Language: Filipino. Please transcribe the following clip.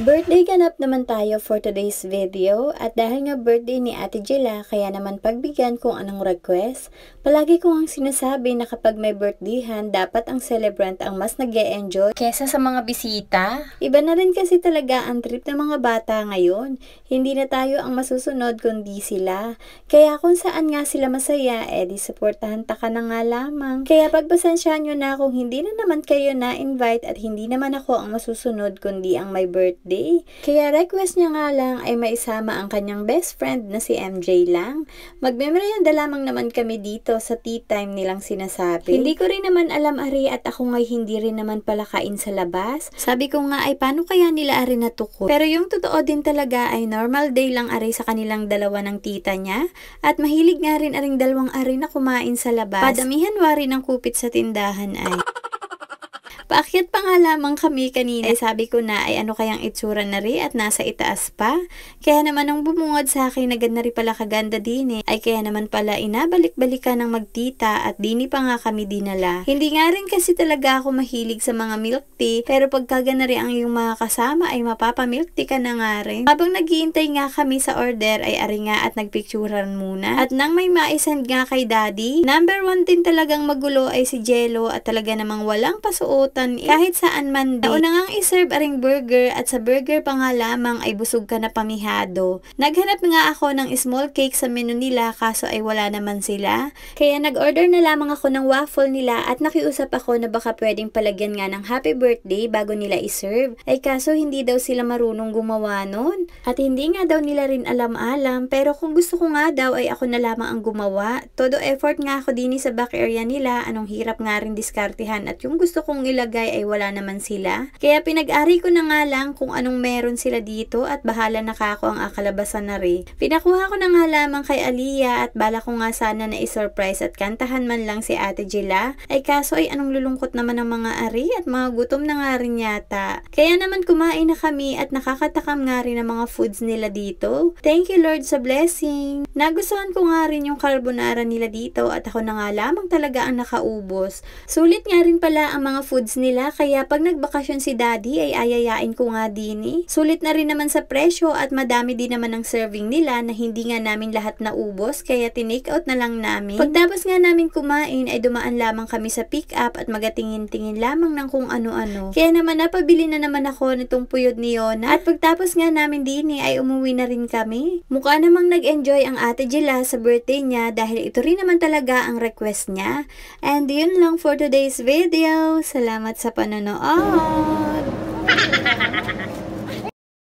Birthday ganap naman tayo for today's video at dahil nga birthday ni Ate Jella kaya naman pagbigyan kung anong request. Palagi ko ang sinasabi na kapag may birthdayhan dapat ang celebrant ang mas nag-e-enjoy kesa sa mga bisita. Iba na rin kasi talaga ang trip ng mga bata ngayon. Hindi na tayo ang masusunod kundi sila. Kaya kung saan nga sila masaya di supportahan ta ka na nga lamang. Kaya pagpasensyahan nyo na kung hindi na naman kayo na-invite at hindi naman ako ang masusunod kundi ang may birthday. Kaya request niya nga lang ay maisama ang kanyang best friend na si MJ lang. Magmemeryenda lamang naman kami dito sa tea time nilang sinasabi. Hindi ko rin naman alam ari at ako ngay hindi rin naman pala kain sa labas. Sabi ko nga ay paano kaya nila ari natukot. Pero yung totoo din talaga ay normal day lang ari sa kanilang dalawa ng tita niya. At mahilig nga rin aring dalawang ari na kumain sa labas. Padamihan wari ng kupit sa tindahan ay. Paakyat pa nga lamang kami kanina, sabi ko na ay ano kayang itsura na rin at nasa itaas pa. Kaya naman nung bumungad sa akin na ganda rin pala kaganda din ay kaya naman pala inabalik-balikan ng magtita at dini pa nga kami dinala. Hindi nga rin kasi talaga ako mahilig sa mga milk tea, pero pagka gana rin ang iyong mga kasama ay mapapamilk tea ka na nga rin. Habang naghihintay nga kami sa order ay ari nga at nagpicturan muna. At nang may maisend nga kay daddy, number 1 din talagang magulo ay si Jello at talaga namang walang pasuotan kahit saan man di. Nauna ngang iserve aring burger at sa burger pa nga lamang ay busog ka na pamihado. Naghanap nga ako ng small cake sa menu nila kaso ay wala naman sila. Kaya nag-order na lamang ako ng waffle nila at nakiusap ako na baka pwedeng palagyan nga ng happy birthday bago nila iserve. Ay kaso hindi daw sila marunong gumawa nun. At hindi nga daw nila rin alam-alam pero kung gusto ko nga daw ay ako na lamang ang gumawa. Todo effort nga ako din sa back area nila, anong hirap nga rin diskartehan at yung gusto kong ilagay ay wala naman sila. Kaya pinag-ari ko na nga lang kung anong meron sila dito at bahala na kako ang akalabasan na rin. Pinakuha ko na nga lamang kay Aliyah at bala ko nga sana na i-surprise at kantahan man lang si Ate Jella. Ay kaso ay anong lulungkot naman ng mga ari at mga gutom na nga rin yata. Kaya naman kumain na kami at nakakatakam nga rin ang mga foods nila dito. Thank you Lord sa blessing. Nagustuhan ko nga rin yung carbonara nila dito at ako na nga lamang talaga ang nakaubos. Sulit nga rin pala ang mga foods nila kaya pag nagbakasyon si daddy ay ayayain ko nga din. Sulit na rin naman sa presyo at madami din naman ang serving nila na hindi nga namin lahat naubos kaya tinake out na lang namin. Pagtapos nga namin kumain ay dumaan lamang kami sa pick up at magatingin-tingin lamang ng kung ano-ano. Kaya naman napabili na naman ako nitong puyod ni Yona at pagtapos nga namin din ay umuwi na rin kami. Mukha namang nag-enjoy ang Ate Jella sa birthday niya dahil ito rin naman talaga ang request niya. And yun lang for today's video. Salamat sa panonood!